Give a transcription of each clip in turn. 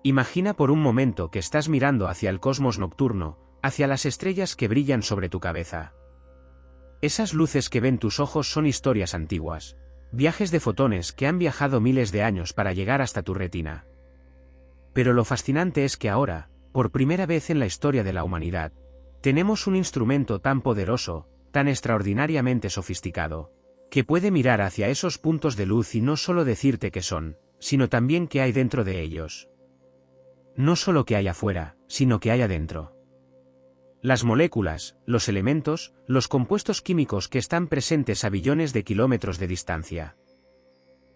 Imagina por un momento que estás mirando hacia el cosmos nocturno, hacia las estrellas que brillan sobre tu cabeza. Esas luces que ven tus ojos son historias antiguas, viajes de fotones que han viajado miles de años para llegar hasta tu retina. Pero lo fascinante es que ahora, por primera vez en la historia de la humanidad, tenemos un instrumento tan poderoso, tan extraordinariamente sofisticado, que puede mirar hacia esos puntos de luz y no solo decirte qué son, sino también qué hay dentro de ellos. No solo qué hay afuera, sino qué hay adentro. Las moléculas, los elementos, los compuestos químicos que están presentes a billones de kilómetros de distancia.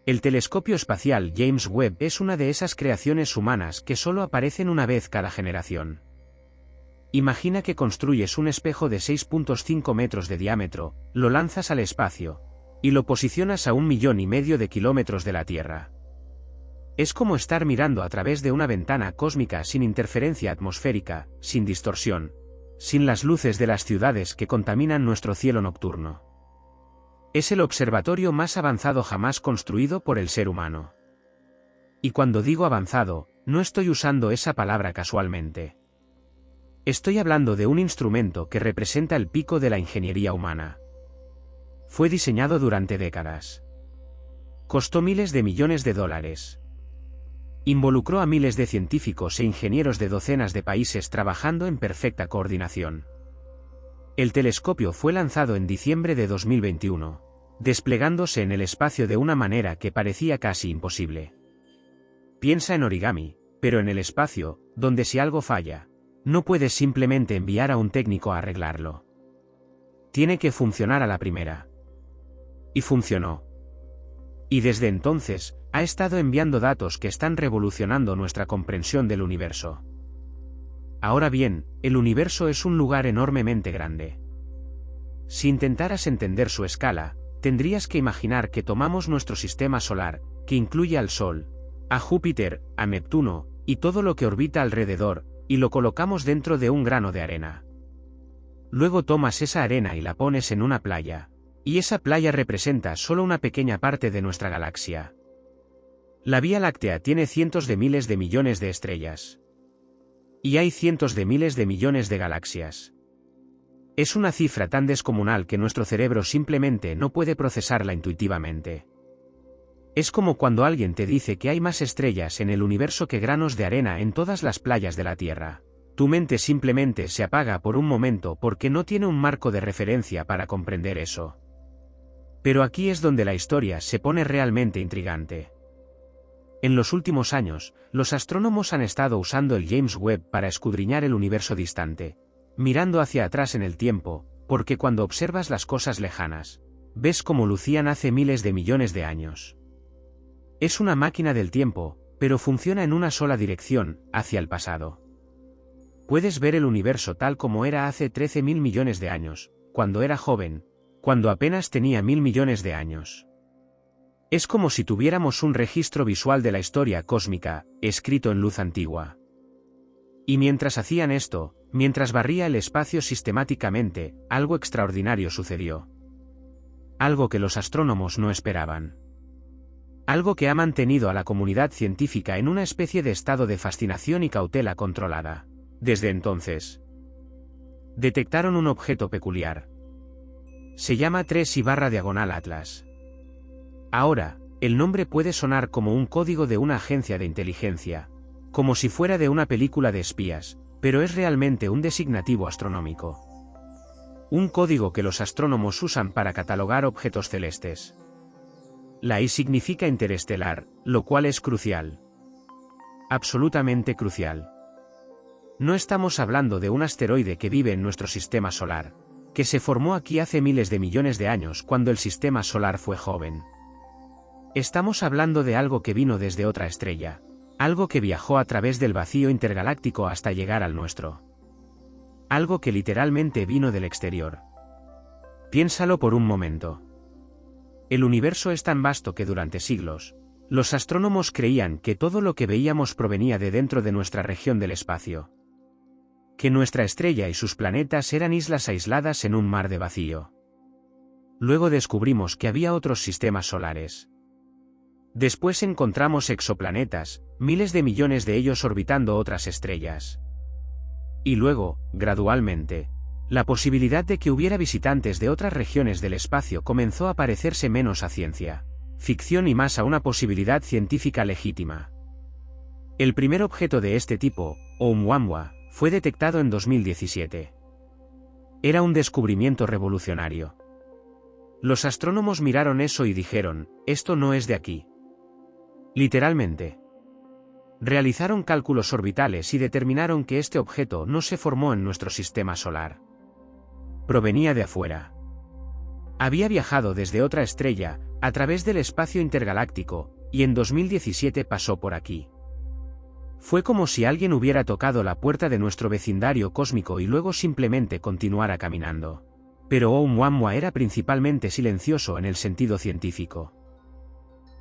El telescopio espacial James Webb es una de esas creaciones humanas que solo aparecen una vez cada generación. Imagina que construyes un espejo de 6.5 metros de diámetro, lo lanzas al espacio, y lo posicionas a 1,5 millones de kilómetros de la Tierra. Es como estar mirando a través de una ventana cósmica sin interferencia atmosférica, sin distorsión, sin las luces de las ciudades que contaminan nuestro cielo nocturno. Es el observatorio más avanzado jamás construido por el ser humano. Y cuando digo avanzado, no estoy usando esa palabra casualmente. Estoy hablando de un instrumento que representa el pico de la ingeniería humana. Fue diseñado durante décadas. Costó miles de millones de dólares. Involucró a miles de científicos e ingenieros de docenas de países trabajando en perfecta coordinación. El telescopio fue lanzado en diciembre de 2021, desplegándose en el espacio de una manera que parecía casi imposible. Piensa en origami, pero en el espacio, donde si algo falla, no puedes simplemente enviar a un técnico a arreglarlo. Tiene que funcionar a la primera. Y funcionó. Y desde entonces, ha estado enviando datos que están revolucionando nuestra comprensión del universo. Ahora bien, el universo es un lugar enormemente grande. Si intentaras entender su escala, tendrías que imaginar que tomamos nuestro sistema solar, que incluye al Sol, a Júpiter, a Neptuno, y todo lo que orbita alrededor, y lo colocamos dentro de un grano de arena. Luego tomas esa arena y la pones en una playa, y esa playa representa solo una pequeña parte de nuestra galaxia. La Vía Láctea tiene cientos de miles de millones de estrellas. Y hay cientos de miles de millones de galaxias. Es una cifra tan descomunal que nuestro cerebro simplemente no puede procesarla intuitivamente. Es como cuando alguien te dice que hay más estrellas en el universo que granos de arena en todas las playas de la Tierra. Tu mente simplemente se apaga por un momento porque no tiene un marco de referencia para comprender eso. Pero aquí es donde la historia se pone realmente intrigante. En los últimos años, los astrónomos han estado usando el James Webb para escudriñar el universo distante, mirando hacia atrás en el tiempo, porque cuando observas las cosas lejanas, ves cómo lucían hace miles de millones de años. Es una máquina del tiempo, pero funciona en una sola dirección, hacia el pasado. Puedes ver el universo tal como era hace 13.000 millones de años, cuando era joven, cuando apenas tenía 1.000 millones de años. Es como si tuviéramos un registro visual de la historia cósmica, escrito en luz antigua. Y mientras hacían esto, mientras barría el espacio sistemáticamente, algo extraordinario sucedió. Algo que los astrónomos no esperaban. Algo que ha mantenido a la comunidad científica en una especie de estado de fascinación y cautela controlada. Desde entonces, detectaron un objeto peculiar. Se llama 3I/diagonal Atlas. Ahora, el nombre puede sonar como un código de una agencia de inteligencia, como si fuera de una película de espías, pero es realmente un designativo astronómico. Un código que los astrónomos usan para catalogar objetos celestes. La I significa interestelar, lo cual es crucial. Absolutamente crucial. No estamos hablando de un asteroide que vive en nuestro sistema solar, que se formó aquí hace miles de millones de años cuando el sistema solar fue joven. Estamos hablando de algo que vino desde otra estrella, algo que viajó a través del vacío intergaláctico hasta llegar al nuestro. Algo que literalmente vino del exterior. Piénsalo por un momento. El universo es tan vasto que durante siglos, los astrónomos creían que todo lo que veíamos provenía de dentro de nuestra región del espacio. Que nuestra estrella y sus planetas eran islas aisladas en un mar de vacío. Luego descubrimos que había otros sistemas solares. Después encontramos exoplanetas, miles de millones de ellos orbitando otras estrellas. Y luego, gradualmente, la posibilidad de que hubiera visitantes de otras regiones del espacio comenzó a parecerse menos a ciencia ficción y más a una posibilidad científica legítima. El primer objeto de este tipo, Oumuamua, fue detectado en 2017. Era un descubrimiento revolucionario. Los astrónomos miraron eso y dijeron, esto no es de aquí. Literalmente. Realizaron cálculos orbitales y determinaron que este objeto no se formó en nuestro sistema solar. Provenía de afuera. Había viajado desde otra estrella, a través del espacio intergaláctico, y en 2017 pasó por aquí. Fue como si alguien hubiera tocado la puerta de nuestro vecindario cósmico y luego simplemente continuara caminando. Pero Oumuamua era principalmente silencioso en el sentido científico.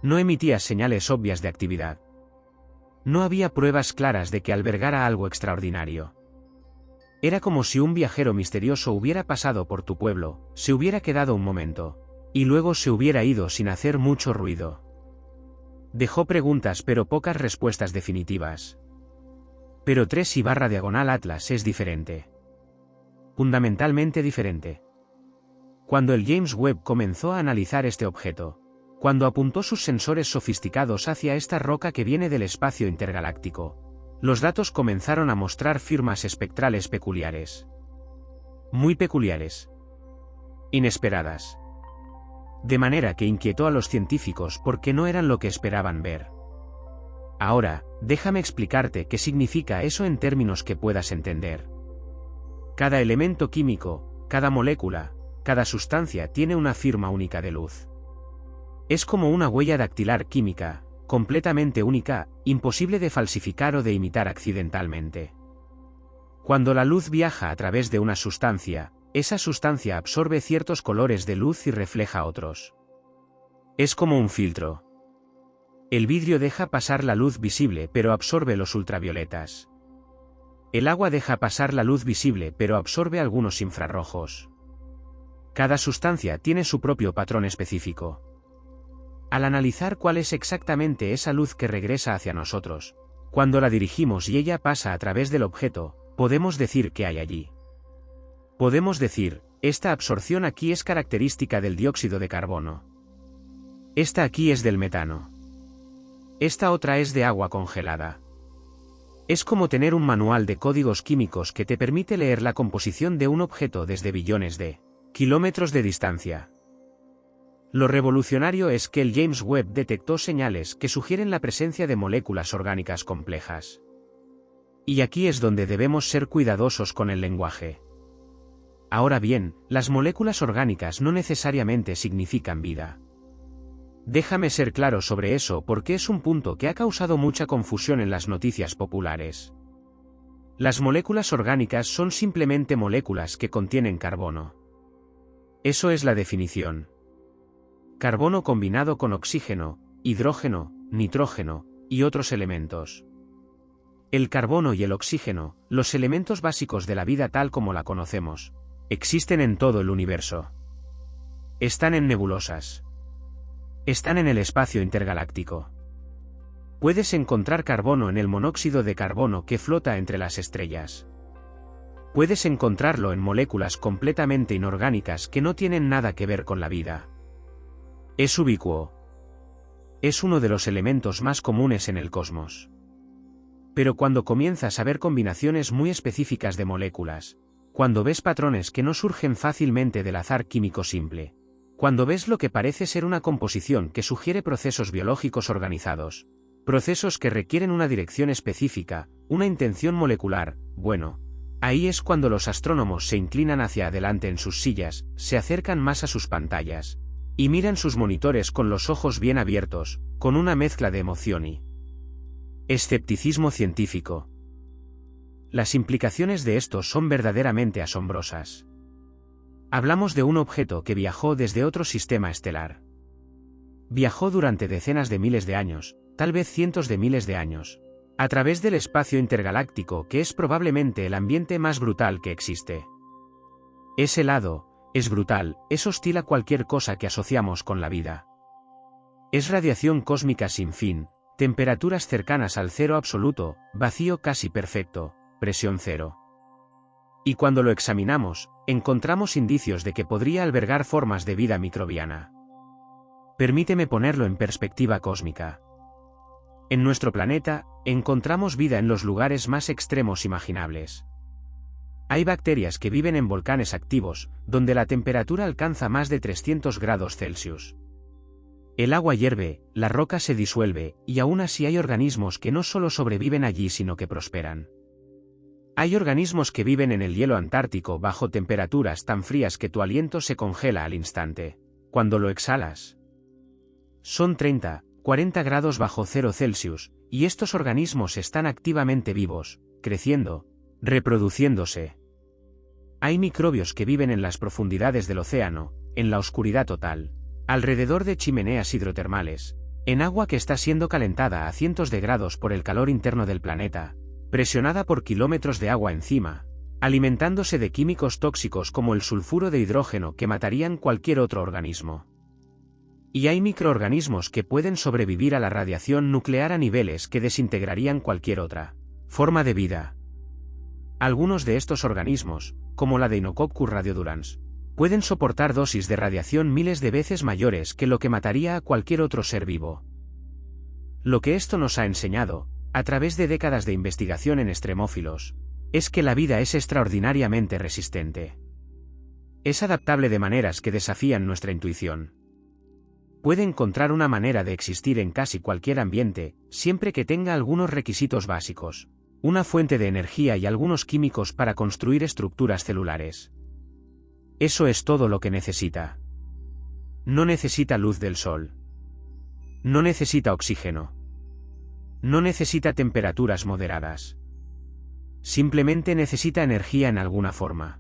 No emitía señales obvias de actividad. No había pruebas claras de que albergara algo extraordinario. Era como si un viajero misterioso hubiera pasado por tu pueblo, se hubiera quedado un momento, y luego se hubiera ido sin hacer mucho ruido. Dejó preguntas pero pocas respuestas definitivas. Pero 3/Atlas es diferente. Fundamentalmente diferente. Cuando el James Webb comenzó a analizar este objeto, cuando apuntó sus sensores sofisticados hacia esta roca que viene del espacio intergaláctico, los datos comenzaron a mostrar firmas espectrales peculiares. Muy peculiares. Inesperadas. De manera que inquietó a los científicos porque no eran lo que esperaban ver. Ahora, déjame explicarte qué significa eso en términos que puedas entender. Cada elemento químico, cada molécula, cada sustancia tiene una firma única de luz. Es como una huella dactilar química, completamente única, imposible de falsificar o de imitar accidentalmente. Cuando la luz viaja a través de una sustancia, esa sustancia absorbe ciertos colores de luz y refleja otros. Es como un filtro. El vidrio deja pasar la luz visible pero absorbe los ultravioletas. El agua deja pasar la luz visible pero absorbe algunos infrarrojos. Cada sustancia tiene su propio patrón específico. Al analizar cuál es exactamente esa luz que regresa hacia nosotros, cuando la dirigimos y ella pasa a través del objeto, podemos decir qué hay allí. Podemos decir, esta absorción aquí es característica del dióxido de carbono. Esta aquí es del metano. Esta otra es de agua congelada. Es como tener un manual de códigos químicos que te permite leer la composición de un objeto desde billones de kilómetros de distancia. Lo revolucionario es que el James Webb detectó señales que sugieren la presencia de moléculas orgánicas complejas. Y aquí es donde debemos ser cuidadosos con el lenguaje. Ahora bien, las moléculas orgánicas no necesariamente significan vida. Déjame ser claro sobre eso porque es un punto que ha causado mucha confusión en las noticias populares. Las moléculas orgánicas son simplemente moléculas que contienen carbono. Eso es la definición. Carbono combinado con oxígeno, hidrógeno, nitrógeno, y otros elementos. El carbono y el oxígeno, los elementos básicos de la vida tal como la conocemos, existen en todo el universo. Están en nebulosas. Están en el espacio intergaláctico. Puedes encontrar carbono en el monóxido de carbono que flota entre las estrellas. Puedes encontrarlo en moléculas completamente inorgánicas que no tienen nada que ver con la vida. Es ubicuo. Es uno de los elementos más comunes en el cosmos. Pero cuando comienzas a ver combinaciones muy específicas de moléculas, cuando ves patrones que no surgen fácilmente del azar químico simple, cuando ves lo que parece ser una composición que sugiere procesos biológicos organizados, procesos que requieren una dirección específica, una intención molecular, bueno, ahí es cuando los astrónomos se inclinan hacia adelante en sus sillas, se acercan más a sus pantallas, y miran sus monitores con los ojos bien abiertos, con una mezcla de emoción y escepticismo científico. Las implicaciones de esto son verdaderamente asombrosas. Hablamos de un objeto que viajó desde otro sistema estelar. Viajó durante decenas de miles de años, tal vez cientos de miles de años, a través del espacio intergaláctico que es probablemente el ambiente más brutal que existe. Es helado, es brutal, es hostil a cualquier cosa que asociamos con la vida. Es radiación cósmica sin fin, temperaturas cercanas al cero absoluto, vacío casi perfecto, presión cero. Y cuando lo examinamos, encontramos indicios de que podría albergar formas de vida microbiana. Permíteme ponerlo en perspectiva cósmica. En nuestro planeta, encontramos vida en los lugares más extremos imaginables. Hay bacterias que viven en volcanes activos, donde la temperatura alcanza más de 300 grados Celsius. El agua hierve, la roca se disuelve, y aún así hay organismos que no solo sobreviven allí sino que prosperan. Hay organismos que viven en el hielo antártico bajo temperaturas tan frías que tu aliento se congela al instante. Cuando lo exhalas, son 30, 40 grados bajo cero Celsius, y estos organismos están activamente vivos, creciendo, reproduciéndose. Hay microbios que viven en las profundidades del océano, en la oscuridad total, alrededor de chimeneas hidrotermales, en agua que está siendo calentada a cientos de grados por el calor interno del planeta, presionada por kilómetros de agua encima, alimentándose de químicos tóxicos como el sulfuro de hidrógeno que matarían cualquier otro organismo. Y hay microorganismos que pueden sobrevivir a la radiación nuclear a niveles que desintegrarían cualquier otra forma de vida. Algunos de estos organismos, como la Deinococcus radiodurans, pueden soportar dosis de radiación miles de veces mayores que lo que mataría a cualquier otro ser vivo. Lo que esto nos ha enseñado, a través de décadas de investigación en extremófilos, es que la vida es extraordinariamente resistente. Es adaptable de maneras que desafían nuestra intuición. Puede encontrar una manera de existir en casi cualquier ambiente, siempre que tenga algunos requisitos básicos, una fuente de energía y algunos químicos para construir estructuras celulares. Eso es todo lo que necesita. No necesita luz del sol. No necesita oxígeno. No necesita temperaturas moderadas. Simplemente necesita energía en alguna forma.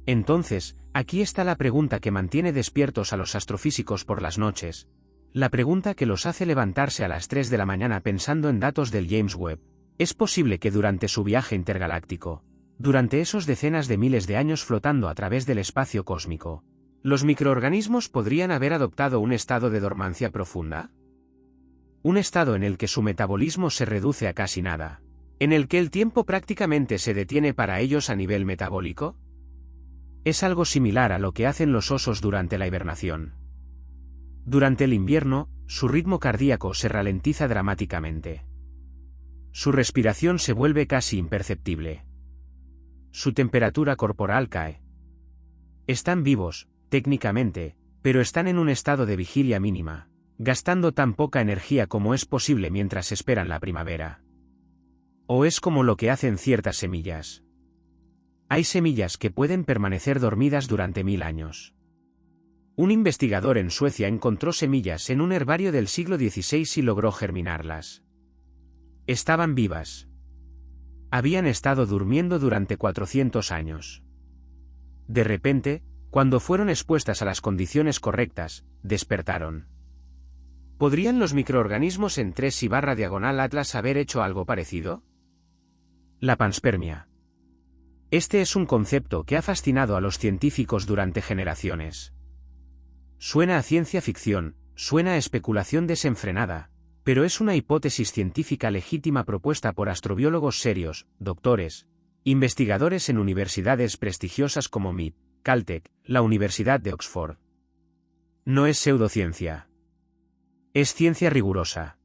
Entonces, aquí está la pregunta que mantiene despiertos a los astrofísicos por las noches, la pregunta que los hace levantarse a las 3 de la mañana pensando en datos del James Webb. ¿Es posible que durante su viaje intergaláctico, durante esos decenas de miles de años flotando a través del espacio cósmico, los microorganismos podrían haber adoptado un estado de dormancia profunda? Un estado en el que su metabolismo se reduce a casi nada, en el que el tiempo prácticamente se detiene para ellos a nivel metabólico. Es algo similar a lo que hacen los osos durante la hibernación. Durante el invierno, su ritmo cardíaco se ralentiza dramáticamente. Su respiración se vuelve casi imperceptible. Su temperatura corporal cae. Están vivos, técnicamente, pero están en un estado de vigilia mínima, gastando tan poca energía como es posible mientras esperan la primavera. O es como lo que hacen ciertas semillas. Hay semillas que pueden permanecer dormidas durante 1000 años. Un investigador en Suecia encontró semillas en un herbario del siglo XVI y logró germinarlas. Estaban vivas. Habían estado durmiendo durante 400 años. De repente, cuando fueron expuestas a las condiciones correctas, despertaron. ¿Podrían los microorganismos en 3/Atlas haber hecho algo parecido? La panspermia. Este es un concepto que ha fascinado a los científicos durante generaciones. Suena a ciencia ficción, suena a especulación desenfrenada, pero es una hipótesis científica legítima propuesta por astrobiólogos serios, doctores, investigadores en universidades prestigiosas como MIT, Caltech, la Universidad de Oxford. No es pseudociencia. Es ciencia rigurosa.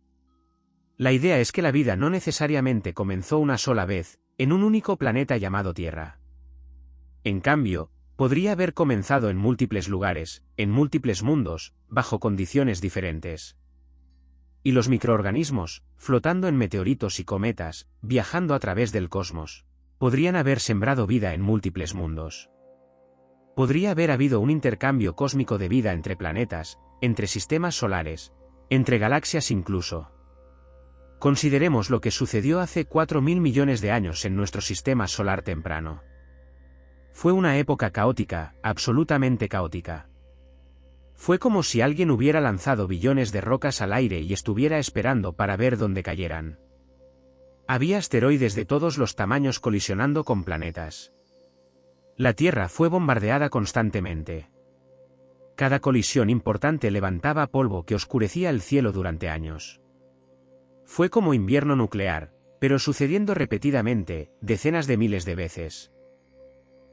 La idea es que la vida no necesariamente comenzó una sola vez, en un único planeta llamado Tierra. En cambio, podría haber comenzado en múltiples lugares, en múltiples mundos, bajo condiciones diferentes. Y los microorganismos, flotando en meteoritos y cometas, viajando a través del cosmos, podrían haber sembrado vida en múltiples mundos. Podría haber habido un intercambio cósmico de vida entre planetas, entre sistemas solares, entre galaxias incluso. Consideremos lo que sucedió hace 4.000 millones de años en nuestro sistema solar temprano. Fue una época caótica, absolutamente caótica. Fue como si alguien hubiera lanzado billones de rocas al aire y estuviera esperando para ver dónde cayeran. Había asteroides de todos los tamaños colisionando con planetas. La Tierra fue bombardeada constantemente. Cada colisión importante levantaba polvo que oscurecía el cielo durante años. Fue como invierno nuclear, pero sucediendo repetidamente, decenas de miles de veces.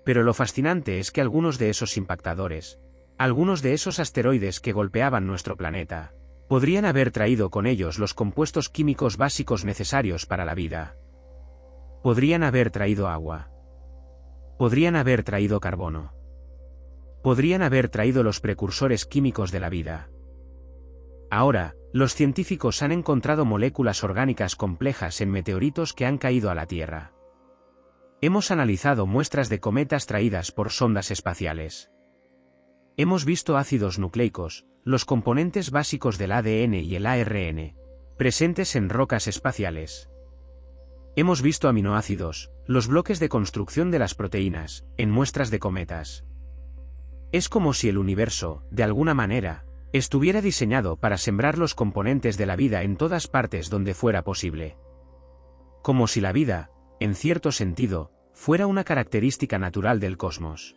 Pero lo fascinante es que algunos de esos impactadores, algunos de esos asteroides que golpeaban nuestro planeta, podrían haber traído con ellos los compuestos químicos básicos necesarios para la vida. Podrían haber traído agua. Podrían haber traído carbono. Podrían haber traído los precursores químicos de la vida. Ahora, los científicos han encontrado moléculas orgánicas complejas en meteoritos que han caído a la Tierra. Hemos analizado muestras de cometas traídas por sondas espaciales. Hemos visto ácidos nucleicos, los componentes básicos del ADN y el ARN, presentes en rocas espaciales. Hemos visto aminoácidos, los bloques de construcción de las proteínas, en muestras de cometas. Es como si el universo, de alguna manera, estuviera diseñado para sembrar los componentes de la vida en todas partes donde fuera posible. Como si la vida, en cierto sentido, fuera una característica natural del cosmos.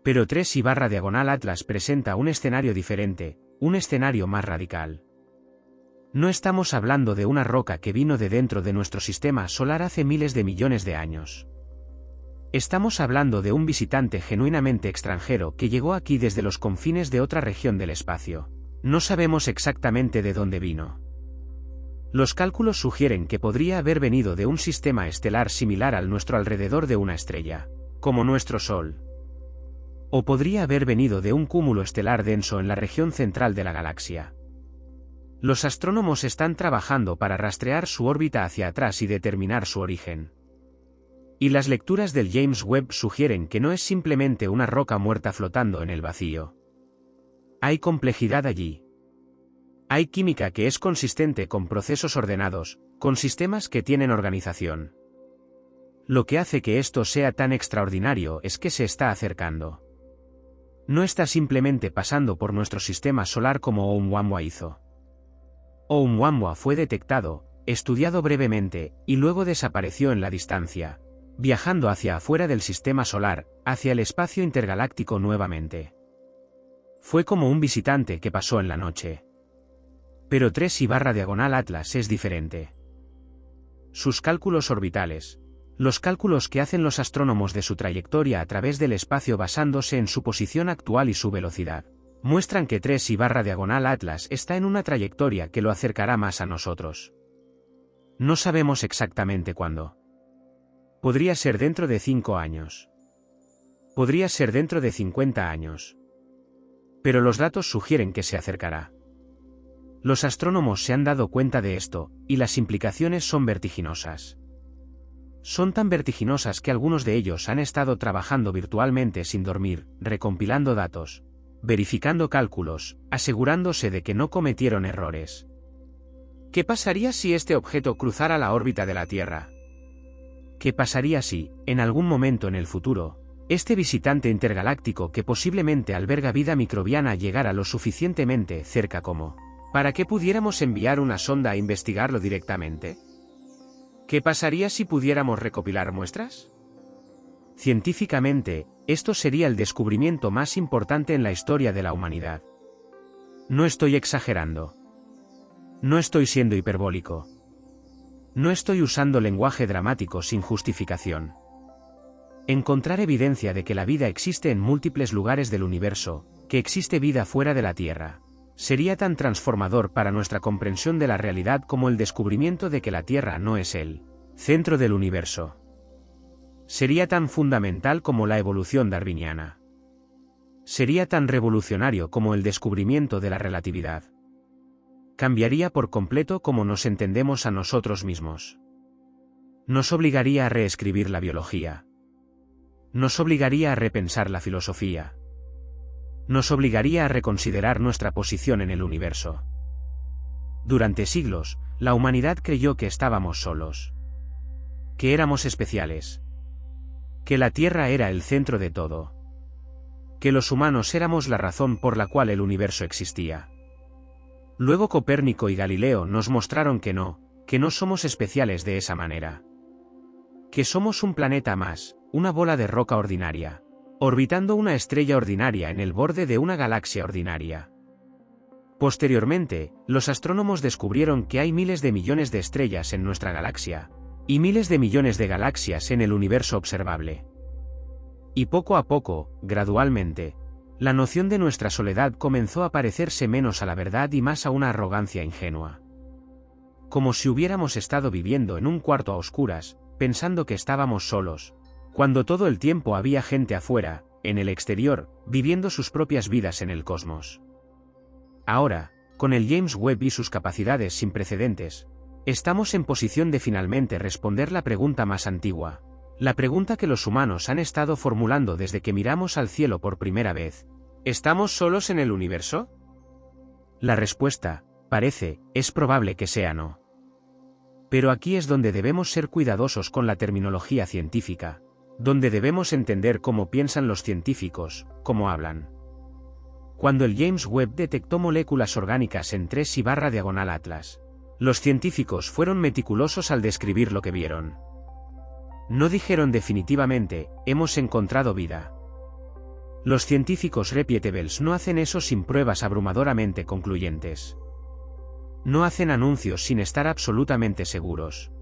Pero 3/Atlas presenta un escenario diferente, un escenario más radical. No estamos hablando de una roca que vino de dentro de nuestro sistema solar hace miles de millones de años. Estamos hablando de un visitante genuinamente extranjero que llegó aquí desde los confines de otra región del espacio. No sabemos exactamente de dónde vino. Los cálculos sugieren que podría haber venido de un sistema estelar similar al nuestro alrededor de una estrella, como nuestro Sol. O podría haber venido de un cúmulo estelar denso en la región central de la galaxia. Los astrónomos están trabajando para rastrear su órbita hacia atrás y determinar su origen. Y las lecturas del James Webb sugieren que no es simplemente una roca muerta flotando en el vacío. Hay complejidad allí. Hay química que es consistente con procesos ordenados, con sistemas que tienen organización. Lo que hace que esto sea tan extraordinario es que se está acercando. No está simplemente pasando por nuestro sistema solar como Oumuamua hizo. Oumuamua fue detectado, estudiado brevemente, y luego desapareció en la distancia, viajando hacia afuera del sistema solar, hacia el espacio intergaláctico nuevamente. Fue como un visitante que pasó en la noche. Pero 3/Atlas es diferente. Sus cálculos orbitales, los cálculos que hacen los astrónomos de su trayectoria a través del espacio basándose en su posición actual y su velocidad, muestran que 3/Atlas está en una trayectoria que lo acercará más a nosotros. No sabemos exactamente cuándo. Podría ser dentro de 5 años. Podría ser dentro de 50 años. Pero los datos sugieren que se acercará. Los astrónomos se han dado cuenta de esto, y las implicaciones son vertiginosas. Son tan vertiginosas que algunos de ellos han estado trabajando virtualmente sin dormir, recompilando datos, verificando cálculos, asegurándose de que no cometieron errores. ¿Qué pasaría si este objeto cruzara la órbita de la Tierra? ¿Qué pasaría si, en algún momento en el futuro, este visitante intergaláctico que posiblemente alberga vida microbiana llegara lo suficientemente cerca como para que pudiéramos enviar una sonda a investigarlo directamente? ¿Qué pasaría si pudiéramos recopilar muestras? Científicamente, esto sería el descubrimiento más importante en la historia de la humanidad. No estoy exagerando. No estoy siendo hiperbólico. No estoy usando lenguaje dramático sin justificación. Encontrar evidencia de que la vida existe en múltiples lugares del universo, que existe vida fuera de la Tierra, sería tan transformador para nuestra comprensión de la realidad como el descubrimiento de que la Tierra no es el centro del universo. Sería tan fundamental como la evolución darwiniana. Sería tan revolucionario como el descubrimiento de la relatividad. Cambiaría por completo cómo nos entendemos a nosotros mismos. Nos obligaría a reescribir la biología. Nos obligaría a repensar la filosofía. Nos obligaría a reconsiderar nuestra posición en el universo. Durante siglos, la humanidad creyó que estábamos solos. Que éramos especiales. Que la Tierra era el centro de todo. Que los humanos éramos la razón por la cual el universo existía. Luego Copérnico y Galileo nos mostraron que no somos especiales de esa manera. Que somos un planeta más, una bola de roca ordinaria, orbitando una estrella ordinaria en el borde de una galaxia ordinaria. Posteriormente, los astrónomos descubrieron que hay miles de millones de estrellas en nuestra galaxia, y miles de millones de galaxias en el universo observable. Y poco a poco, gradualmente, la noción de nuestra soledad comenzó a parecerse menos a la verdad y más a una arrogancia ingenua. Como si hubiéramos estado viviendo en un cuarto a oscuras, pensando que estábamos solos, cuando todo el tiempo había gente afuera, en el exterior, viviendo sus propias vidas en el cosmos. Ahora, con el James Webb y sus capacidades sin precedentes, estamos en posición de finalmente responder la pregunta más antigua, la pregunta que los humanos han estado formulando desde que miramos al cielo por primera vez. ¿Estamos solos en el universo? La respuesta, es probable que sea no. Pero aquí es donde debemos ser cuidadosos con la terminología científica, donde debemos entender cómo piensan los científicos, cómo hablan. Cuando el James Webb detectó moléculas orgánicas en 3/Atlas, los científicos fueron meticulosos al describir lo que vieron. No dijeron definitivamente, hemos encontrado vida. Los científicos reputables no hacen eso sin pruebas abrumadoramente concluyentes. No hacen anuncios sin estar absolutamente seguros.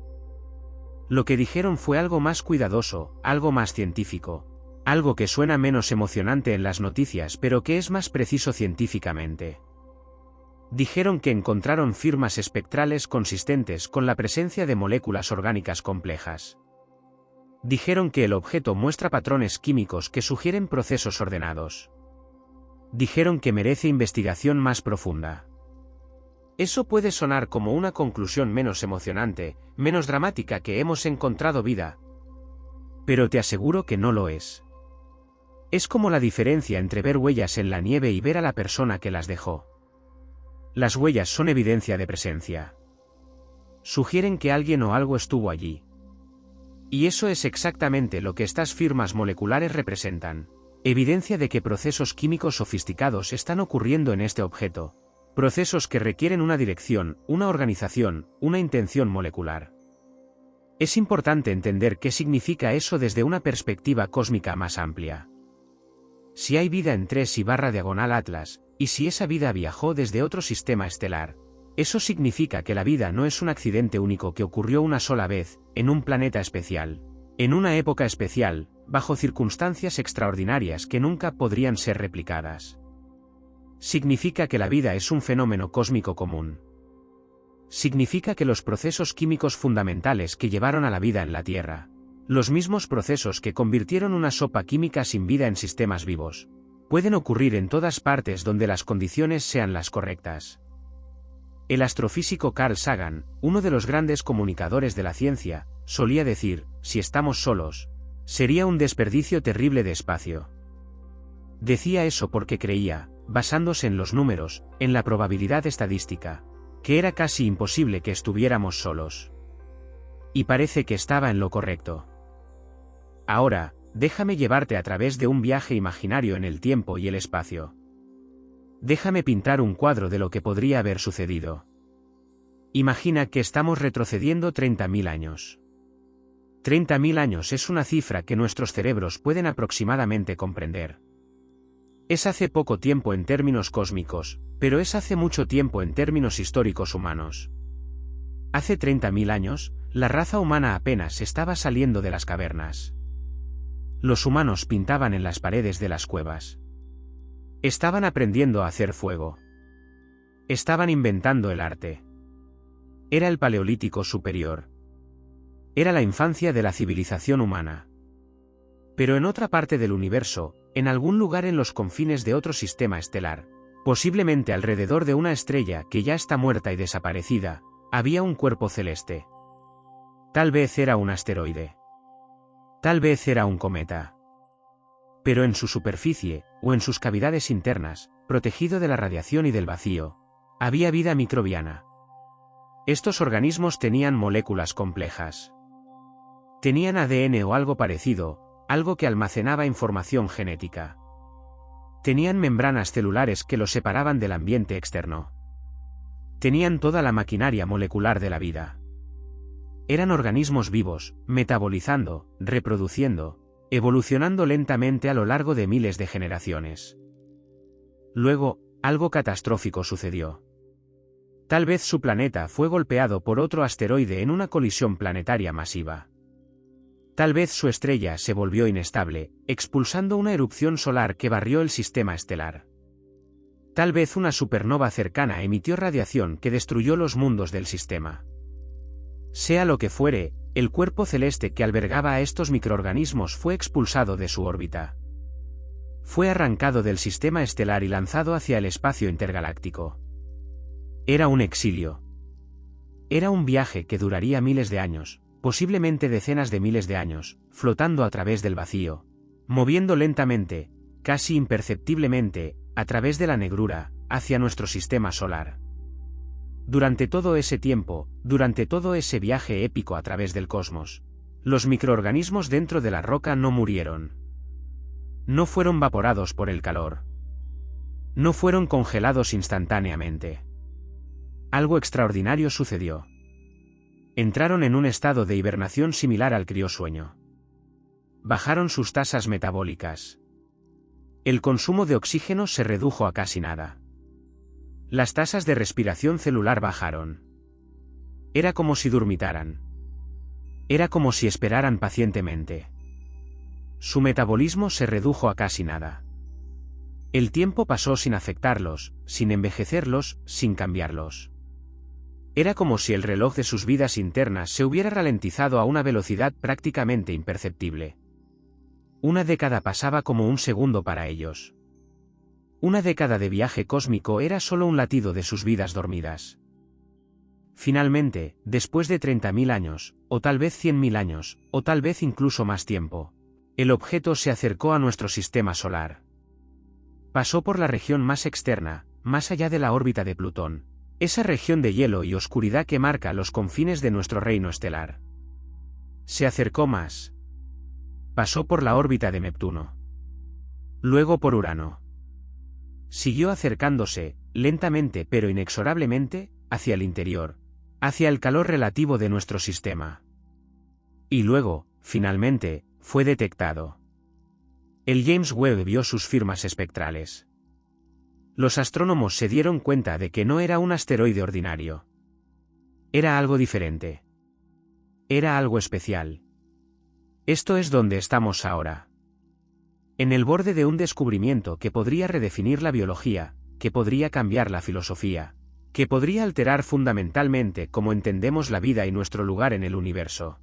Lo que dijeron fue algo más cuidadoso, algo más científico, algo que suena menos emocionante en las noticias pero que es más preciso científicamente. Dijeron que encontraron firmas espectrales consistentes con la presencia de moléculas orgánicas complejas. Dijeron que el objeto muestra patrones químicos que sugieren procesos ordenados. Dijeron que merece investigación más profunda. Eso puede sonar como una conclusión menos emocionante, menos dramática que hemos encontrado vida. Pero te aseguro que no lo es. Es como la diferencia entre ver huellas en la nieve y ver a la persona que las dejó. Las huellas son evidencia de presencia. Sugieren que alguien o algo estuvo allí. Y eso es exactamente lo que estas firmas moleculares representan. Evidencia de que procesos químicos sofisticados están ocurriendo en este objeto. Procesos que requieren una dirección, una organización, una intención molecular. Es importante entender qué significa eso desde una perspectiva cósmica más amplia. Si hay vida en 3/Atlas, y si esa vida viajó desde otro sistema estelar, eso significa que la vida no es un accidente único que ocurrió una sola vez, en un planeta especial, en una época especial, bajo circunstancias extraordinarias que nunca podrían ser replicadas. Significa que la vida es un fenómeno cósmico común. Significa que los procesos químicos fundamentales que llevaron a la vida en la Tierra, los mismos procesos que convirtieron una sopa química sin vida en sistemas vivos, pueden ocurrir en todas partes donde las condiciones sean las correctas. El astrofísico Carl Sagan, uno de los grandes comunicadores de la ciencia, solía decir, si estamos solos, sería un desperdicio terrible de espacio. Decía eso porque creía, basándose en los números, en la probabilidad estadística, que era casi imposible que estuviéramos solos. Y parece que estaba en lo correcto. Ahora, déjame llevarte a través de un viaje imaginario en el tiempo y el espacio. Déjame pintar un cuadro de lo que podría haber sucedido. Imagina que estamos retrocediendo 30.000 años. 30.000 años es una cifra que nuestros cerebros pueden aproximadamente comprender. Es hace poco tiempo en términos cósmicos, pero es hace mucho tiempo en términos históricos humanos. Hace 30.000 años, la raza humana apenas estaba saliendo de las cavernas. Los humanos pintaban en las paredes de las cuevas. Estaban aprendiendo a hacer fuego. Estaban inventando el arte. Era el Paleolítico superior. Era la infancia de la civilización humana. Pero en otra parte del universo, en algún lugar en los confines de otro sistema estelar, posiblemente alrededor de una estrella que ya está muerta y desaparecida, había un cuerpo celeste. Tal vez era un asteroide. Tal vez era un cometa. Pero en su superficie, o en sus cavidades internas, protegido de la radiación y del vacío, había vida microbiana. Estos organismos tenían moléculas complejas. Tenían ADN o algo parecido, algo que almacenaba información genética. Tenían membranas celulares que los separaban del ambiente externo. Tenían toda la maquinaria molecular de la vida. Eran organismos vivos, metabolizando, reproduciendo, evolucionando lentamente a lo largo de miles de generaciones. Luego, algo catastrófico sucedió. Tal vez su planeta fue golpeado por otro asteroide en una colisión planetaria masiva. Tal vez su estrella se volvió inestable, expulsando una erupción solar que barrió el sistema estelar. Tal vez una supernova cercana emitió radiación que destruyó los mundos del sistema. Sea lo que fuere, el cuerpo celeste que albergaba a estos microorganismos fue expulsado de su órbita. Fue arrancado del sistema estelar y lanzado hacia el espacio intergaláctico. Era un exilio. Era un viaje que duraría miles de años, posiblemente decenas de miles de años, flotando a través del vacío, moviendo lentamente, casi imperceptiblemente, a través de la negrura, hacia nuestro sistema solar. Durante todo ese tiempo, durante todo ese viaje épico a través del cosmos, los microorganismos dentro de la roca no murieron. No fueron vaporados por el calor. No fueron congelados instantáneamente. Algo extraordinario sucedió. Entraron en un estado de hibernación similar al criosueño. Bajaron sus tasas metabólicas. El consumo de oxígeno se redujo a casi nada. Las tasas de respiración celular bajaron. Era como si durmitaran. Era como si esperaran pacientemente. Su metabolismo se redujo a casi nada. El tiempo pasó sin afectarlos, sin envejecerlos, sin cambiarlos. Era como si el reloj de sus vidas internas se hubiera ralentizado a una velocidad prácticamente imperceptible. Una década pasaba como un segundo para ellos. Una década de viaje cósmico era solo un latido de sus vidas dormidas. Finalmente, después de 30.000 años, o tal vez 100.000 años, o tal vez incluso más tiempo, el objeto se acercó a nuestro sistema solar. Pasó por la región más externa, más allá de la órbita de Plutón, esa región de hielo y oscuridad que marca los confines de nuestro reino estelar. Se acercó más. Pasó por la órbita de Neptuno. Luego por Urano. Siguió acercándose, lentamente pero inexorablemente, hacia el interior, hacia el calor relativo de nuestro sistema. Y luego, finalmente, fue detectado. El James Webb vio sus firmas espectrales. Los astrónomos se dieron cuenta de que no era un asteroide ordinario. Era algo diferente. Era algo especial. Esto es donde estamos ahora. En el borde de un descubrimiento que podría redefinir la biología, que podría cambiar la filosofía, que podría alterar fundamentalmente cómo entendemos la vida y nuestro lugar en el universo.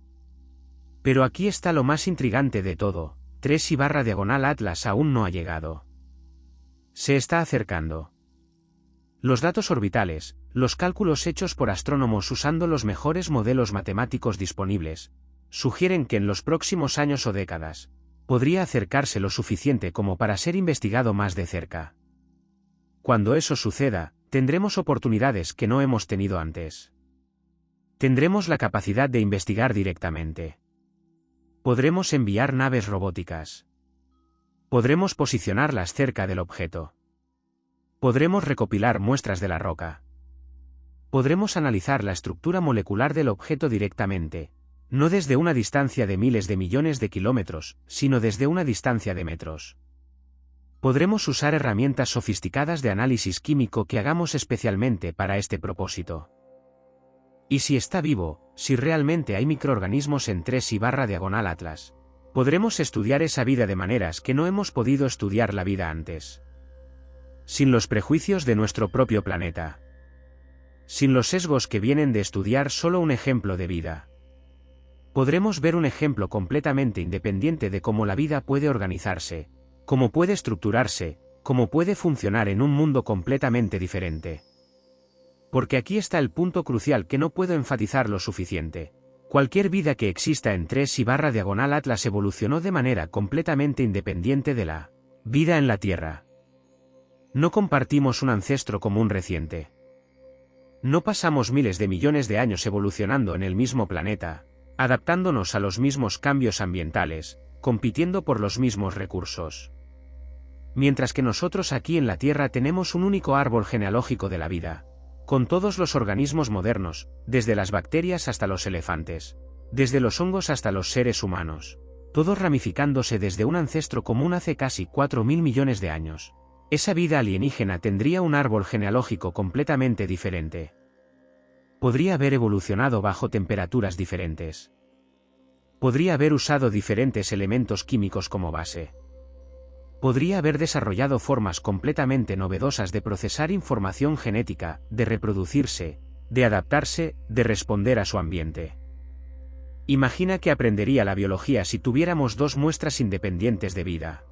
Pero aquí está lo más intrigante de todo: 3I/diagonal Atlas aún no ha llegado. Se está acercando. Los datos orbitales, los cálculos hechos por astrónomos usando los mejores modelos matemáticos disponibles, sugieren que en los próximos años o décadas, podría acercarse lo suficiente como para ser investigado más de cerca. Cuando eso suceda, tendremos oportunidades que no hemos tenido antes. Tendremos la capacidad de investigar directamente. Podremos enviar naves robóticas. Podremos posicionarlas cerca del objeto. Podremos recopilar muestras de la roca. Podremos analizar la estructura molecular del objeto directamente, no desde una distancia de miles de millones de kilómetros, sino desde una distancia de metros. Podremos usar herramientas sofisticadas de análisis químico que hagamos especialmente para este propósito. Y si está vivo, si realmente hay microorganismos en 3I/diagonal Atlas, podremos estudiar esa vida de maneras que no hemos podido estudiar la vida antes. Sin los prejuicios de nuestro propio planeta. Sin los sesgos que vienen de estudiar solo un ejemplo de vida. Podremos ver un ejemplo completamente independiente de cómo la vida puede organizarse, cómo puede estructurarse, cómo puede funcionar en un mundo completamente diferente. Porque aquí está el punto crucial que no puedo enfatizar lo suficiente. Cualquier vida que exista en 3I/diagonal Atlas evolucionó de manera completamente independiente de la vida en la Tierra. No compartimos un ancestro común reciente. No pasamos miles de millones de años evolucionando en el mismo planeta, adaptándonos a los mismos cambios ambientales, compitiendo por los mismos recursos. Mientras que nosotros aquí en la Tierra tenemos un único árbol genealógico de la vida, con todos los organismos modernos, desde las bacterias hasta los elefantes, desde los hongos hasta los seres humanos, todos ramificándose desde un ancestro común hace casi 4.000 millones de años. Esa vida alienígena tendría un árbol genealógico completamente diferente. Podría haber evolucionado bajo temperaturas diferentes. Podría haber usado diferentes elementos químicos como base. Podría haber desarrollado formas completamente novedosas de procesar información genética, de reproducirse, de adaptarse, de responder a su ambiente. Imagina que aprendería la biología si tuviéramos dos muestras independientes de vida.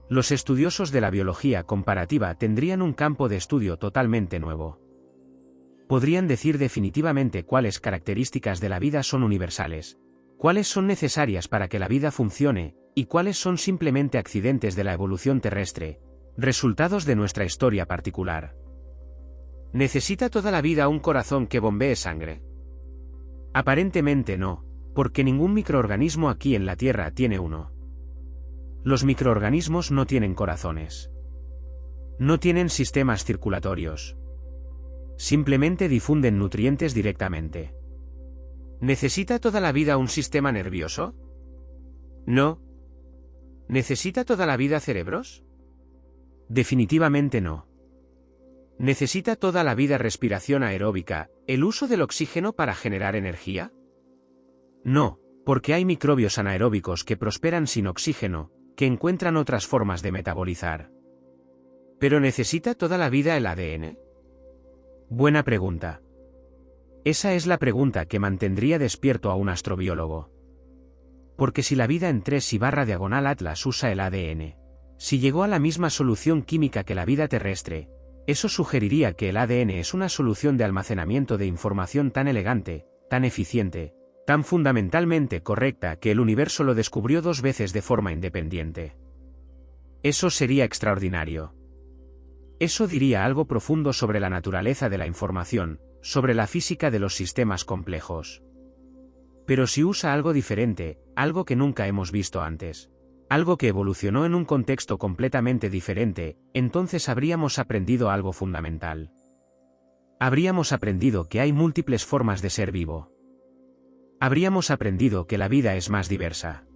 Los estudiosos de la biología comparativa tendrían un campo de estudio totalmente nuevo. Podrían decir definitivamente cuáles características de la vida son universales, cuáles son necesarias para que la vida funcione, y cuáles son simplemente accidentes de la evolución terrestre, resultados de nuestra historia particular. ¿Necesita toda la vida un corazón que bombee sangre? Aparentemente no, porque ningún microorganismo aquí en la Tierra tiene uno. Los microorganismos no tienen corazones. No tienen sistemas circulatorios. Simplemente difunden nutrientes directamente. ¿Necesita toda la vida un sistema nervioso? No. ¿Necesita toda la vida cerebros? Definitivamente no. ¿Necesita toda la vida respiración aeróbica, el uso del oxígeno para generar energía? No, porque hay microbios anaeróbicos que prosperan sin oxígeno, que encuentran otras formas de metabolizar. ¿Pero necesita toda la vida el ADN? Buena pregunta. Esa es la pregunta que mantendría despierto a un astrobiólogo. Porque si la vida en 3/Atlas usa el ADN, si llegó a la misma solución química que la vida terrestre, eso sugeriría que el ADN es una solución de almacenamiento de información tan elegante, tan eficiente, tan fundamentalmente correcta que el universo lo descubrió 2 veces de forma independiente. Eso sería extraordinario. Eso diría algo profundo sobre la naturaleza de la información, sobre la física de los sistemas complejos. Pero si usa algo diferente, algo que nunca hemos visto antes, algo que evolucionó en un contexto completamente diferente, entonces habríamos aprendido algo fundamental. Habríamos aprendido que hay múltiples formas de ser vivo. Habríamos aprendido que la vida es más diversa.